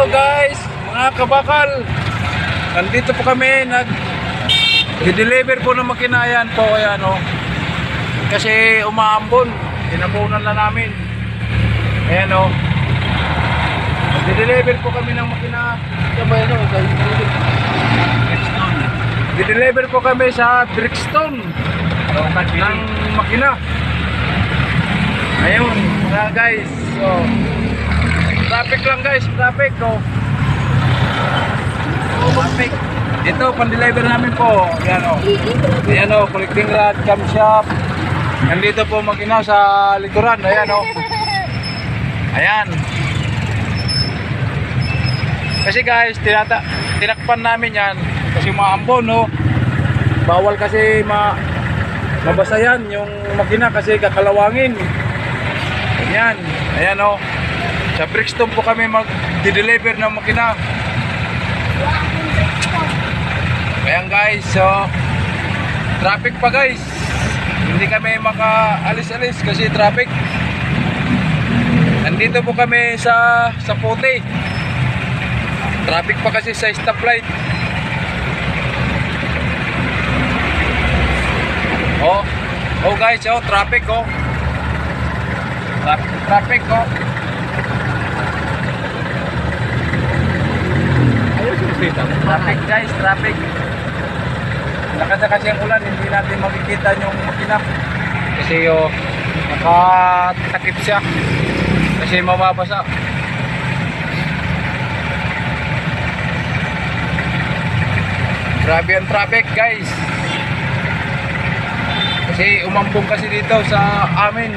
guys, mga kabakal, nandito po kami, nag-deliver po ng makina. Yan po, kaya no, kasi umaambon, tinabunan na namin. Ayan o, nag-deliver po kami ng makina. Di-deliver po kami sa Brixton ng makina. Ayun mga guys, so traffic lang guys, traffic oh. Traffic. Ito pan-deliver namin po. Ayan o. Ayan o, collecting rod, cam shop. Nandito po makina sa likuran. Ayan o. Ayan. Kasi guys, tinakpan namin yan kasi maambon no. Bawal kasi mabasa yan yung makina kasi kakalawangin. Ayan. Ayan o. Sa Brixton po kami mag-deliver ng makina. Ayan guys, so traffic pa guys. Hindi kami maka-alis-alis kasi traffic. Nandito po kami sa Puti. Traffic pa kasi sa stoplight. Oh guys, oh traffic oh. Traffic oh. Traffic guys, traffic. Lakas na kasi ang ulan, hindi natin makikita yung makina. Kasi nakatakip siya. Kasi mababasa. Grabe ang traffic guys. Kasi umambong kasi dito sa amin.